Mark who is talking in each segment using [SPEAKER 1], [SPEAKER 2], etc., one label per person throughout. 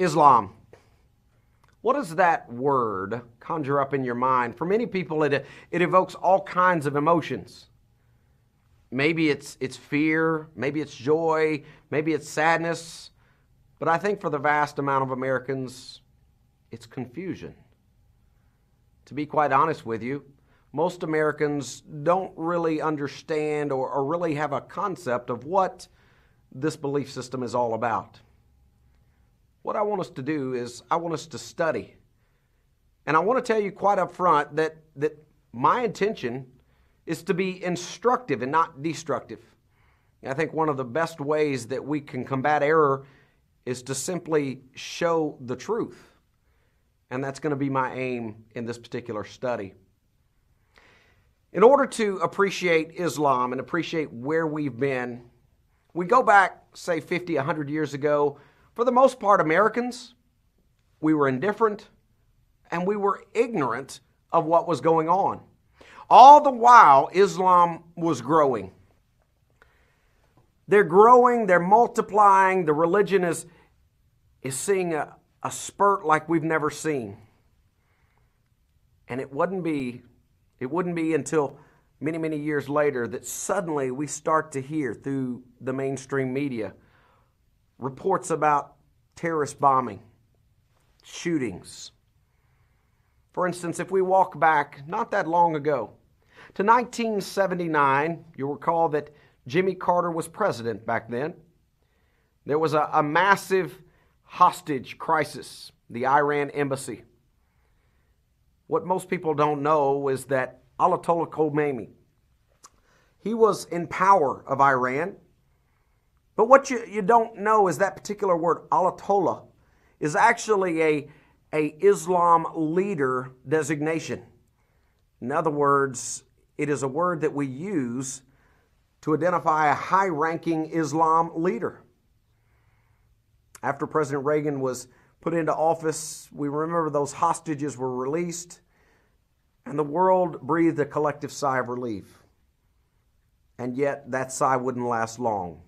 [SPEAKER 1] Islam. What does that word conjure up in your mind? For many people, it evokes all kinds of emotions. Maybe it's fear, maybe it's joy, maybe it's sadness. But I think for the vast amount of Americans, it's confusion. To be quite honest with you, most Americans don't really understand or really have a concept of what this belief system is all about. What I want us to do is I want us to study. And I want to tell you quite up front that my intention is to be instructive and not destructive. I think one of the best ways that we can combat error is to simply show the truth. And that's going to be my aim in this particular study. In order to appreciate Islam and appreciate where we've been, we go back, say, 50, 100 years ago. For the most part, Americans, we were indifferent and we were ignorant of what was going on. All the while, Islam was growing. They're growing, they're multiplying, the religion is seeing a spurt like we've never seen. And it wouldn't be until many, many years later that suddenly we start to hear through the mainstream media reports about terrorist bombing, shootings. For instance, if we walk back not that long ago to 1979, you'll recall that Jimmy Carter was president back then. There was a massive hostage crisis, the Iran embassy. What most people don't know is that Ayatollah Khomeini, he was in power of Iran. But what you don't know is that particular word, Ayatollah, is actually a Islam leader designation. In other words, it is a word that we use to identify a high-ranking Islam leader. After President Reagan was put into office, we remember those hostages were released, and the world breathed a collective sigh of relief. And yet, that sigh wouldn't last long.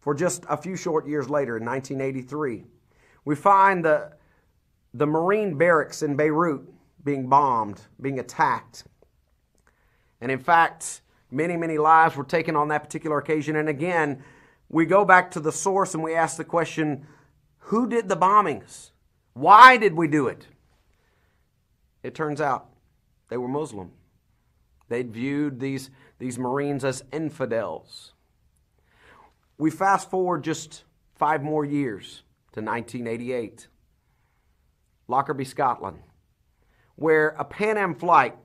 [SPEAKER 1] For just a few short years later, in 1983, we find the Marine barracks in Beirut being bombed, being attacked. And in fact, many, many lives were taken on that particular occasion. And again, we go back to the source and we ask the question, who did the bombings? Why did we do it? It turns out they were Muslim. They'd viewed these Marines as infidels. We fast forward just 5 more years to 1988. Lockerbie, Scotland, where a Pan Am flight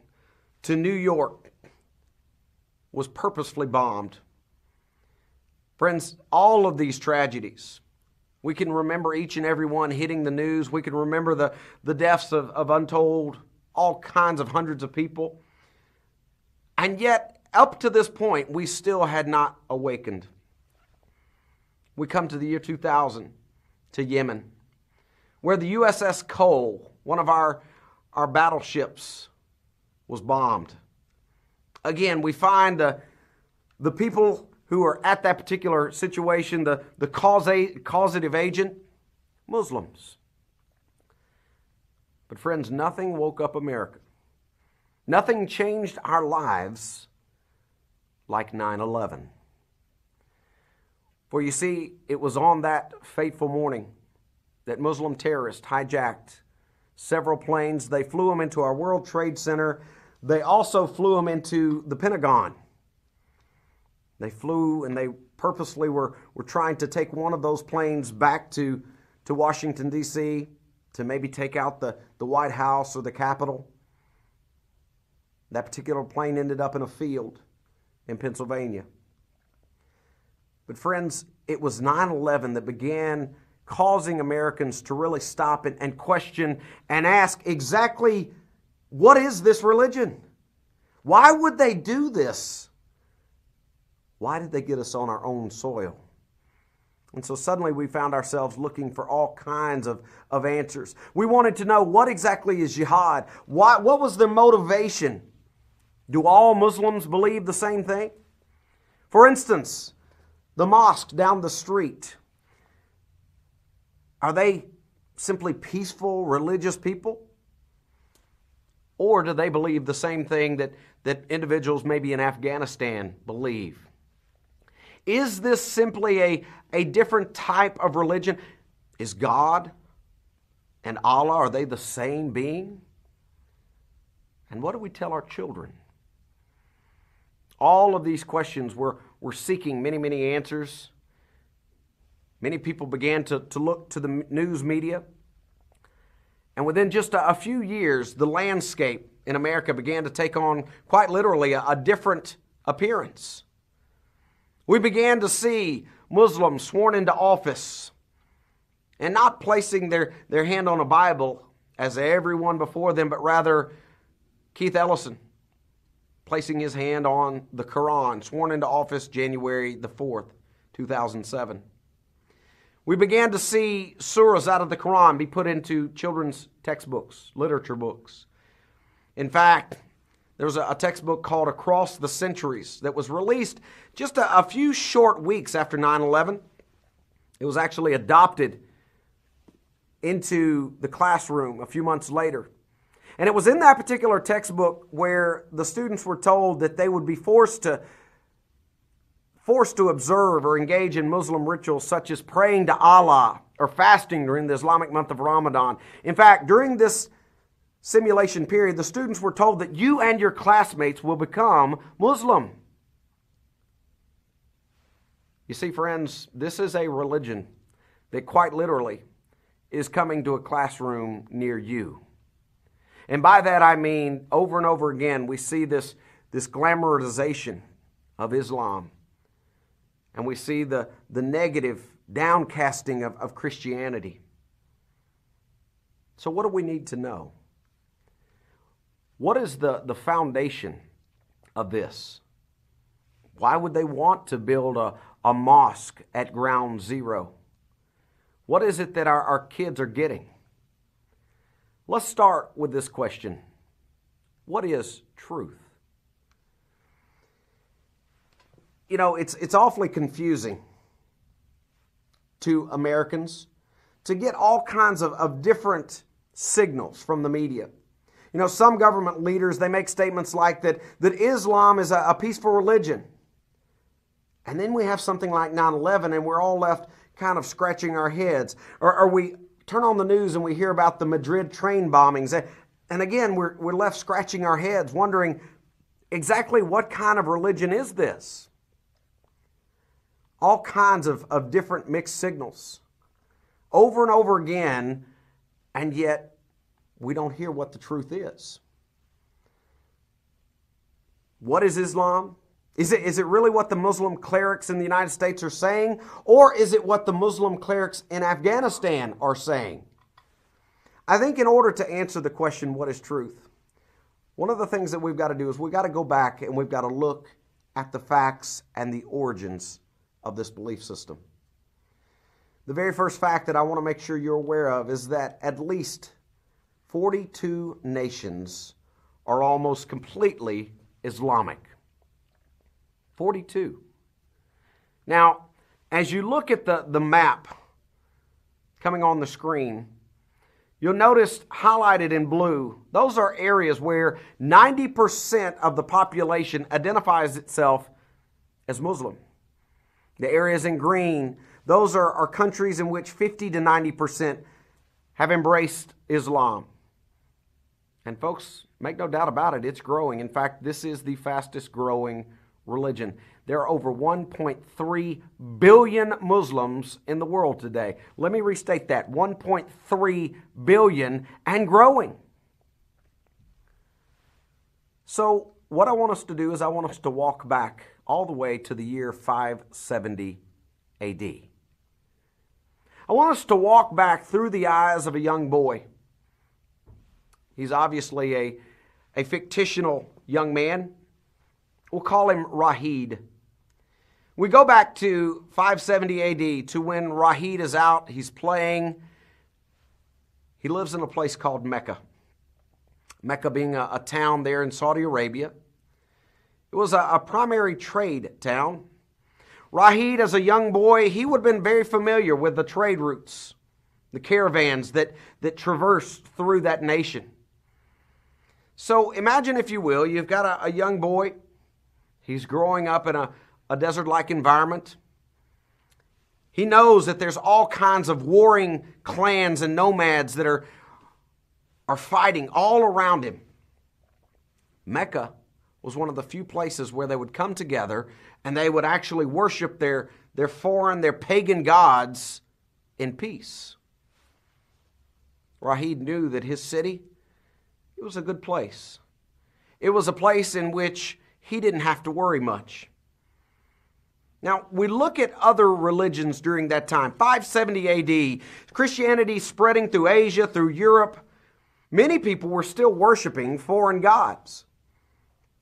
[SPEAKER 1] to New York was purposefully bombed. Friends, all of these tragedies, we can remember each and every one hitting the news. We can remember the deaths of untold, all kinds of hundreds of people. And yet, up to this point, we still had not awakened. We come to the year 2000, to Yemen, where the USS Cole, one of our battleships, was bombed. Again, we find the people who are at that particular situation, the causative agent, Muslims. But friends, nothing woke up America. Nothing changed our lives like 9/11. For you see, it was on that fateful morning that Muslim terrorists hijacked several planes. They flew them into our World Trade Center. They also flew them into the Pentagon. They flew and they purposely were trying to take one of those planes back to Washington, D.C. to maybe take out the White House or the Capitol. That particular plane ended up in a field in Pennsylvania. But friends, it was 9/11 that began causing Americans to really stop and question and ask exactly, what is this religion? Why would they do this? Why did they get us on our own soil? And so suddenly we found ourselves looking for all kinds of answers. We wanted to know, what exactly is jihad? What was their motivation? Do all Muslims believe the same thing? For instance, the mosque down the street. Are they simply peaceful, religious people? Or do they believe the same thing that individuals maybe in Afghanistan believe? Is this simply a different type of religion? Is God and Allah, are they the same being? And what do we tell our children? All of these questions, we're seeking many, many answers. Many people began to look to the news media. And within just a few years, the landscape in America began to take on, quite literally, a different appearance. We began to see Muslims sworn into office and not placing their hand on a Bible as everyone before them, but rather Keith Ellison placing his hand on the Qur'an, sworn into office January the 4th, 2007. We began to see surahs out of the Qur'an be put into children's textbooks, literature books. In fact, there was a textbook called Across the Centuries that was released just a few short weeks after 9/11. It was actually adopted into the classroom a few months later. And it was in that particular textbook where the students were told that they would be forced to observe or engage in Muslim rituals such as praying to Allah or fasting during the Islamic month of Ramadan. In fact, during this simulation period, the students were told that you and your classmates will become Muslim. You see, friends, this is a religion that quite literally is coming to a classroom near you. And by that I mean, over and over again, we see this glamorization of Islam. And we see the negative downcasting of Christianity. So what do we need to know? What is the foundation of this? Why would they want to build a mosque at ground zero? What is it that our kids are getting? Let's start with this question. What is truth? You know, it's awfully confusing to Americans to get all kinds of different signals from the media. You know, some government leaders, they make statements like that Islam is a peaceful religion. And then we have something like 9/11 and we're all left kind of scratching our heads. Or we turn on the news and we hear about the Madrid train bombings. And again, we're left scratching our heads, wondering exactly what kind of religion is this? All kinds of different mixed signals over and over again, and yet we don't hear what the truth is. What is Islam? Is it really what the Muslim clerics in the United States are saying? Or is it what the Muslim clerics in Afghanistan are saying? I think in order to answer the question, what is truth? One of the things that we've got to do is we've got to go back and we've got to look at the facts and the origins of this belief system. The very first fact that I want to make sure you're aware of is that at least 42 nations are almost completely Islamic. 42. Now, as you look at the map coming on the screen, you'll notice highlighted in blue, those are areas where 90% of the population identifies itself as Muslim. The areas in green, those are countries in which 50 to 90% have embraced Islam. And folks, make no doubt about it, it's growing. In fact, this is the fastest growing religion. There are over 1.3 billion Muslims in the world today. Let me restate that, 1.3 billion and growing. So what I want us to do is I want us to walk back all the way to the year 570 AD. I want us to walk back through the eyes of a young boy. He's obviously a fictional young man. We'll call him Rahid. We go back to 570 AD to when Rahid is out, he's playing. He lives in a place called Mecca. Mecca being a town there in Saudi Arabia. It was a primary trade town. Rahid, as a young boy, he would have been very familiar with the trade routes the caravans that traversed through that nation. So imagine, if you will, you've got a young boy. He's growing up in a desert-like environment. He knows that there's all kinds of warring clans and nomads that are fighting all around him. Mecca was one of the few places where they would come together and they would actually worship their foreign, their pagan gods in peace. Rahid knew that his city, it was a good place. It was a place in which he didn't have to worry much. Now, we look at other religions during that time. 570 A.D., Christianity spreading through Asia, through Europe. Many people were still worshiping foreign gods.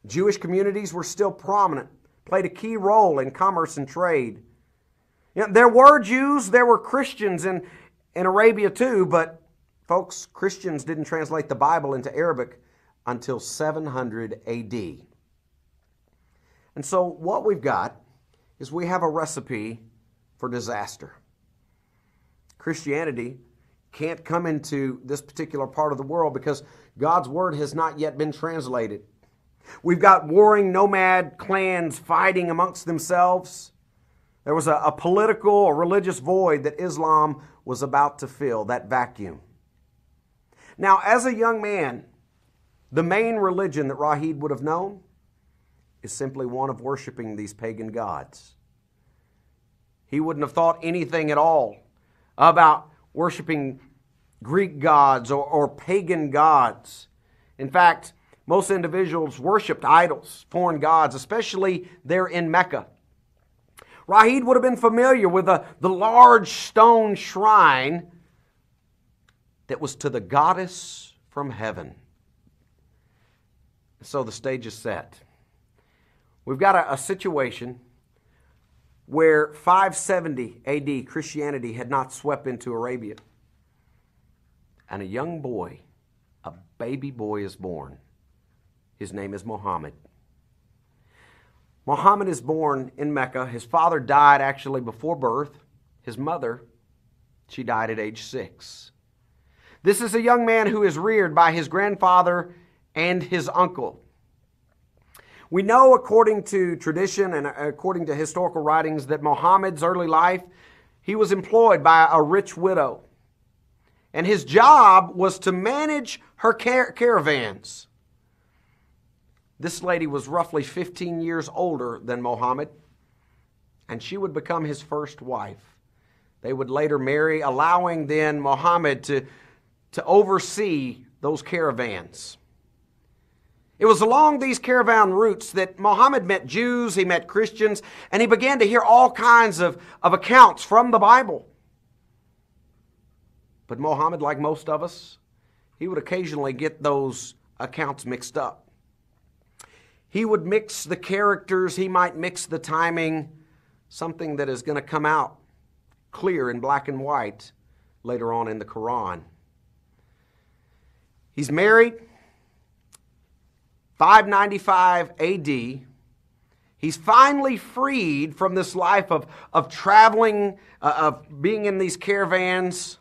[SPEAKER 1] Jewish communities were still prominent, played a key role in commerce and trade. You know, there were Jews, there were Christians in Arabia too, but folks, Christians didn't translate the Bible into Arabic until 700 A.D. And so what we've got is we have a recipe for disaster. Christianity can't come into this particular part of the world because God's Word has not yet been translated. We've got warring nomad clans fighting amongst themselves. There was a political or religious void that Islam was about to fill, that vacuum. Now, as a young man, the main religion that Rahid would have known is simply one of worshiping these pagan gods. He wouldn't have thought anything at all about worshiping Greek gods or pagan gods. In fact, most individuals worshipped idols, foreign gods, especially there in Mecca. Rahid would have been familiar with the large stone shrine that was to the goddess from heaven. So the stage is set. We've got a situation where 570 A.D. Christianity had not swept into Arabia. And a young boy, a baby boy, is born. His name is Muhammad. Muhammad is born in Mecca. His father died actually before birth. His mother, she died at age 6. This is a young man who is reared by his grandfather and his uncle. We know, according to tradition and according to historical writings, that Muhammad's early life, he was employed by a rich widow. And his job was to manage her caravans. This lady was roughly 15 years older than Muhammad, and she would become his first wife. They would later marry, allowing then Muhammad to oversee those caravans. It was along these caravan routes that Muhammad met Jews, he met Christians, and he began to hear all kinds of accounts from the Bible. But Muhammad, like most of us, he would occasionally get those accounts mixed up. He would mix the characters, he might mix the timing, something that is going to come out clear in black and white later on in the Qur'an. He's married, 595 A.D. He's finally freed from this life of traveling, of being in these caravans.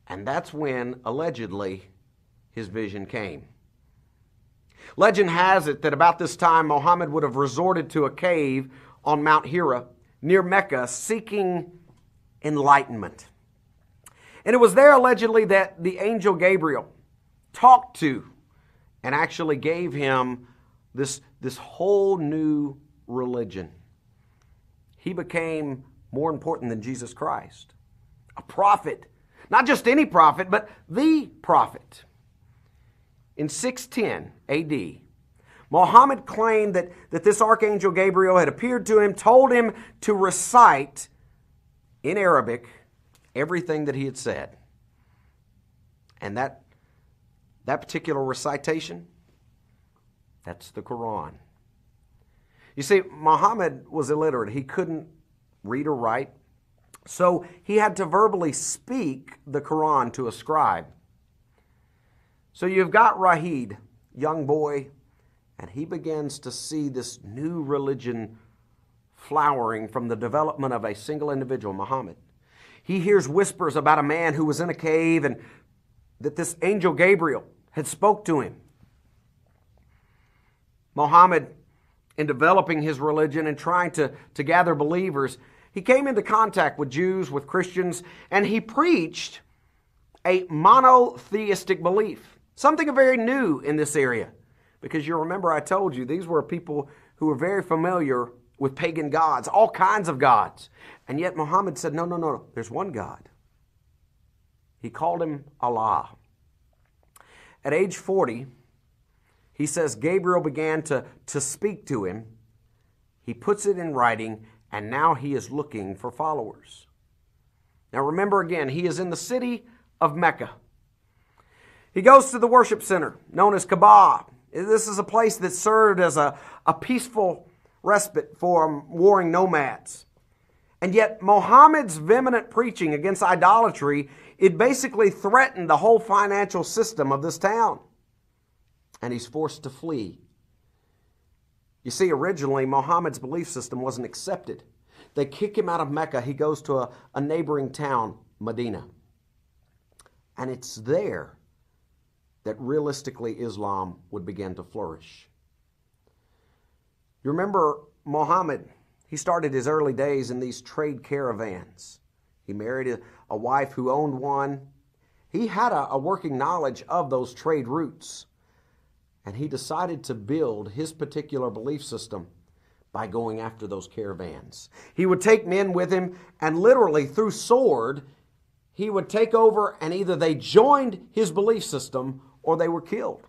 [SPEAKER 1] And that's when, allegedly, his vision came. Legend has it that about this time, Muhammad would have resorted to a cave on Mount Harrub near Mecca, seeking enlightenment. And it was there, allegedly, that the angel Gabriel talked to and actually gave him this whole new religion. He became more important than Jesus Christ, a prophet. Not just any prophet, but the prophet. In 610 A.D., Muhammad claimed that this archangel Gabriel had appeared to him, told him to recite in Arabic everything that he had said. And that particular recitation, that's the Qur'an. You see, Muhammad was illiterate. He couldn't read or write. So he had to verbally speak the Qur'an to a scribe. So you've got Rahid, young boy, and he begins to see this new religion flowering from the development of a single individual, Muhammad. he hears whispers about a man who was in a cave and that this angel Gabriel had spoke to him. Muhammad, in developing his religion and trying to gather believers, he came into contact with Jews, with Christians, and he preached a monotheistic belief, something very new in this area. Because you remember I told you, these were people who were very familiar with pagan gods, all kinds of gods. And yet Muhammad said, no, there's one God. He called him Allah. At age 40, he says Gabriel began to speak to him. He puts it in writing, and now he is looking for followers. Now remember again, he is in the city of Mecca. He goes to the worship center known as Kaaba. This is a place that served as a peaceful respite for warring nomads. And yet Muhammad's vehement preaching against idolatry, it basically threatened the whole financial system of this town. And he's forced to flee. You see, originally Muhammad's belief system wasn't accepted. They kick him out of Mecca. He goes to a neighboring town, Medina. And it's there that realistically Islam would begin to flourish. You remember Muhammad, he started his early days in these trade caravans. He married a wife who owned one. He had a working knowledge of those trade routes. And he decided to build his particular belief system by going after those caravans. He would take men with him, and literally through sword, he would take over, and either they joined his belief system or they were killed.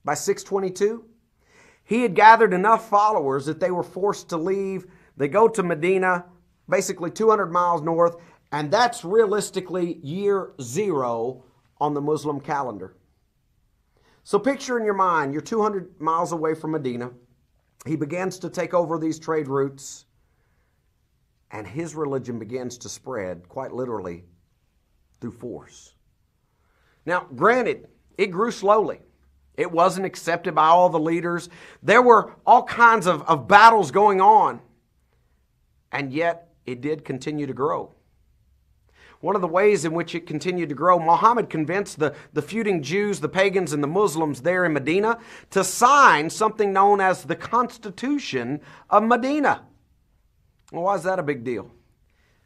[SPEAKER 1] By 622, he had gathered enough followers that they were forced to leave. They go to Medina, basically 200 miles north, and that's realistically year 0 on the Muslim calendar. So picture in your mind, you're 200 miles away from Medina. He begins to take over these trade routes, and his religion begins to spread, quite literally, through force. Now, granted, it grew slowly. It wasn't accepted by all the leaders. There were all kinds of battles going on, and yet it did continue to grow. One of the ways in which it continued to grow, Muhammad convinced the feuding Jews, the pagans, and the Muslims there in Medina to sign something known as the Constitution of Medina. Well, why is that a big deal?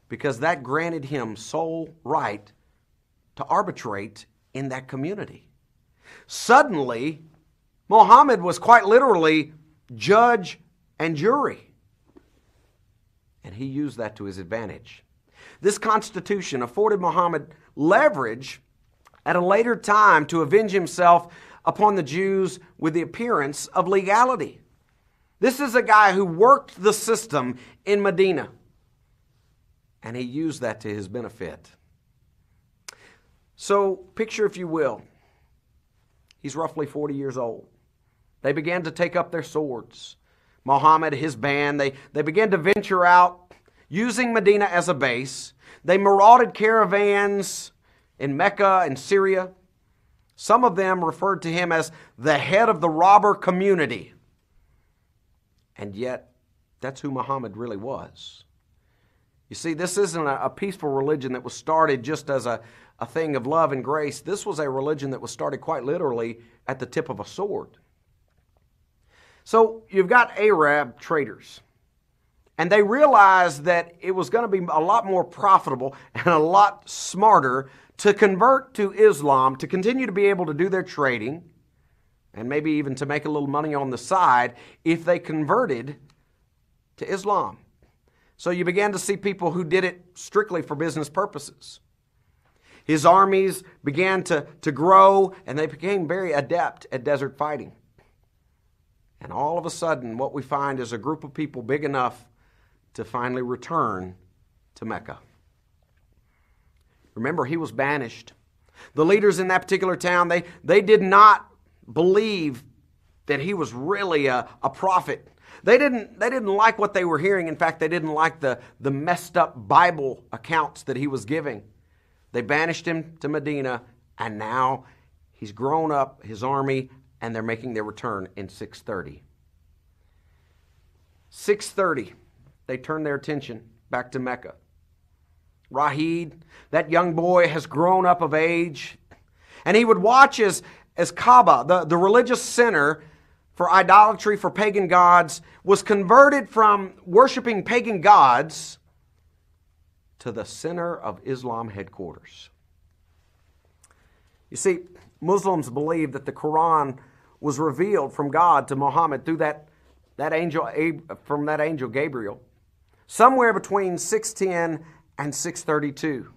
[SPEAKER 1] Because that granted him sole right to arbitrate in that community. Suddenly, Muhammad was quite literally judge and jury. And he used that to his advantage. This constitution afforded Muhammad leverage at a later time to avenge himself upon the Jews with the appearance of legality. This is a guy who worked the system in Medina, and he used that to his benefit. So picture, if you will, he's roughly 40 years old. They began to take up their swords. Muhammad, his band, they began to venture out using Medina as a base. They marauded caravans in Mecca and Syria. Some of them referred to him as the head of the robber community. And yet, that's who Muhammad really was. You see, this isn't a peaceful religion that was started just as a thing of love and grace. This was a religion that was started quite literally at the tip of a sword. So you've got Arab traders. And they realized that it was going to be a lot more profitable and a lot smarter to convert to Islam, to continue to be able to do their trading, and maybe even to make a little money on the side if they converted to Islam. So you began to see people who did it strictly for business purposes. His armies began to grow, and they became very adept at desert fighting. And all of a sudden, what we find is a group of people big enough to finally return to Mecca. Remember, he was banished. The leaders in that particular town, they did not believe that he was really a prophet. They didn't like what they were hearing. In fact, they didn't like the messed up Bible accounts that he was giving. They banished him to Medina, and now he's grown up, his army, and they're making their return in 630. 630. They turned their attention back to Mecca. Rahid, that young boy has grown up of age, and he would watch as Kaaba, the religious center for idolatry, for pagan gods, was converted from worshiping pagan gods to the center of Islam headquarters. You see, Muslims believe that the Qur'an was revealed from God to Muhammad through that angel Gabriel, somewhere between 610 and 632.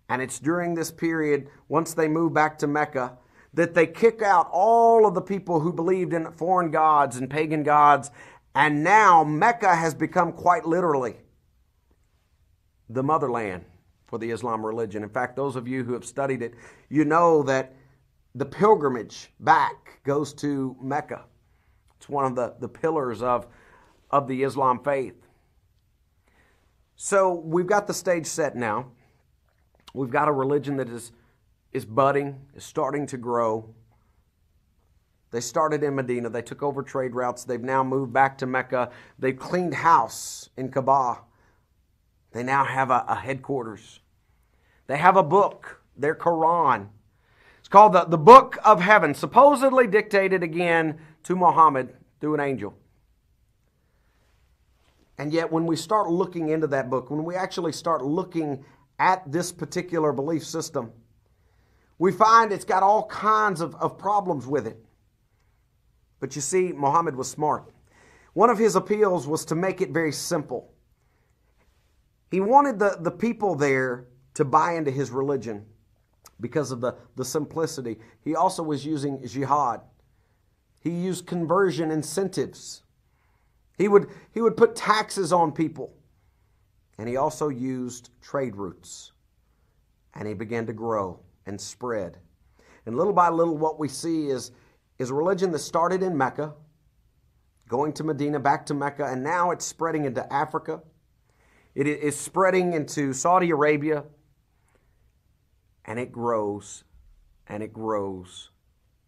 [SPEAKER 1] And it's during this period, once they move back to Mecca, that they kick out all of the people who believed in foreign gods and pagan gods. And now Mecca has become quite literally the motherland for the Islam religion. In fact, those of you who have studied it, you know that the pilgrimage back goes to Mecca. It's one of the pillars of the Islam faith. So we've got the stage set now. We've got a religion that is budding, is starting to grow. They started in Medina. They took over trade routes. They've now moved back to Mecca. They've cleaned house in Kaaba. They now have a headquarters. They have a book, their Qur'an. It's called the Book of Heaven, supposedly dictated again to Muhammad through an angel. And yet when we start looking into that book, when we actually start looking at this particular belief system, we find it's got all kinds of problems with it. But you see, Muhammad was smart. One of his appeals was to make it very simple. He wanted the people there to buy into his religion because of the simplicity. He also was using jihad. He used conversion incentives. He would put taxes on people. And he also used trade routes. And he began to grow and spread. And little by little what we see is a religion that started in Mecca, going to Medina, back to Mecca, and now it's spreading into Africa. It is spreading into Saudi Arabia. And it grows and it grows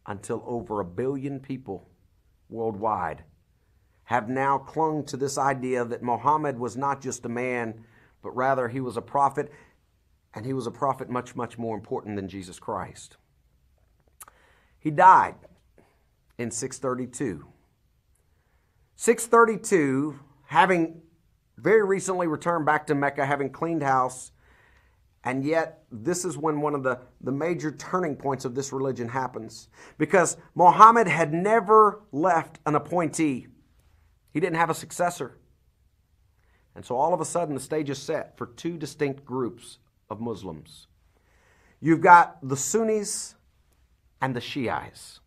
[SPEAKER 1] until over 1 billion people worldwide have now clung to this idea that Muhammad was not just a man, but rather he was a prophet, and he was a prophet much, much more important than Jesus Christ. He died in 632. 632, having very recently returned back to Mecca, having cleaned house, and yet this is when one of the major turning points of this religion happens, because Muhammad had never left an appointee. He didn't have a successor. And so all of a sudden the stage is set for two distinct groups of Muslims. You've got the Sunnis and the Shiites.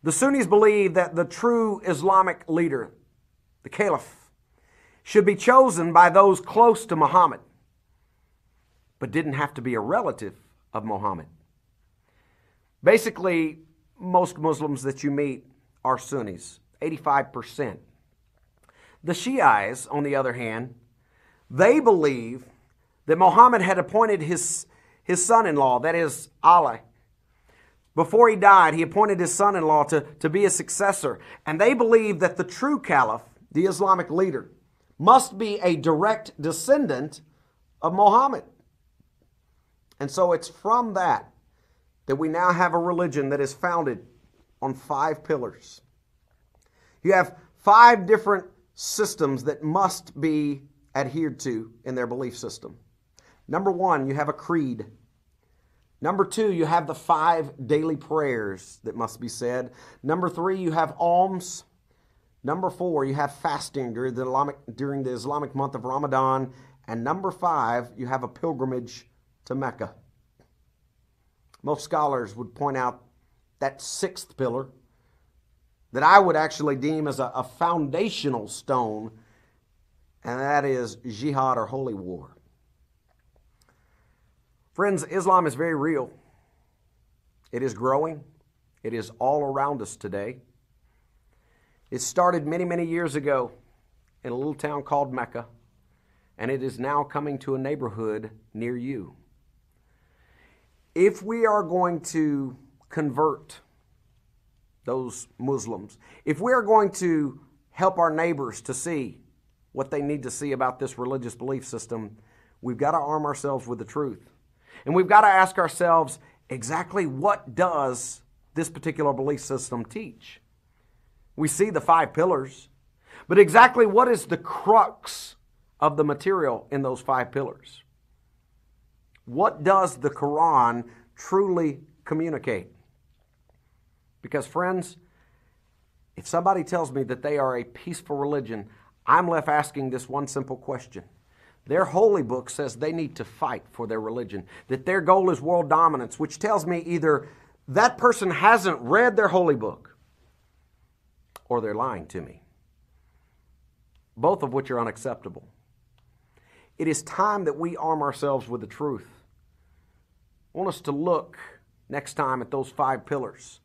[SPEAKER 1] The Sunnis believe that the true Islamic leader, the Caliph, should be chosen by those close to Muhammad, but didn't have to be a relative of Muhammad. Basically, most Muslims that you meet are Sunnis, 85%. The Shiites, on the other hand, they believe that Muhammad had appointed his son-in-law, that is Ali. Before he died, he appointed his son-in-law to be a successor. And they believe that the true caliph, the Islamic leader, must be a direct descendant of Muhammad. And so it's from that we now have a religion that is founded on 5 pillars. You have 5 different systems that must be adhered to in their belief system. Number 1, you have a creed. Number 2, you have the 5 daily prayers that must be said. Number 3, you have alms. Number 4, you have fasting during the Islamic month of Ramadan. And number 5, you have a pilgrimage to Mecca. Most scholars would point out that 6th pillar that I would actually deem as a foundational stone, and that is jihad, or holy war. Friends, Islam is very real. It is growing. It is all around us today. It started many, many years ago in a little town called Mecca, and it is now coming to a neighborhood near you. If we are going to convert those Muslims, if we are going to help our neighbors to see what they need to see about this religious belief system, we've got to arm ourselves with the truth. And we've got to ask ourselves, exactly what does this particular belief system teach? We see the 5 pillars, but exactly what is the crux of the material in those 5 pillars? What does the Qur'an truly communicate? Because friends, if somebody tells me that they are a peaceful religion, I'm left asking this one simple question. Their holy book says they need to fight for their religion, that their goal is world dominance, which tells me either that person hasn't read their holy book or they're lying to me, both of which are unacceptable. It is time that we arm ourselves with the truth. I want us to look next time at those 5 pillars,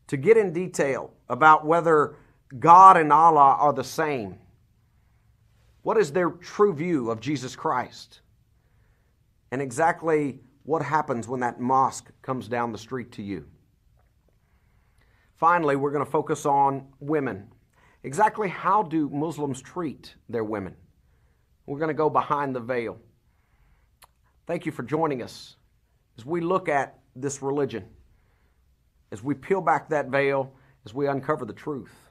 [SPEAKER 1] to get in detail about whether God and Allah are the same. What is their true view of Jesus Christ? And exactly what happens when that mosque comes down the street to you. Finally, we're going to focus on women. Exactly how do Muslims treat their women? We're going to go behind the veil. Thank you for joining us as we look at this religion, as we peel back that veil, as we uncover the truth.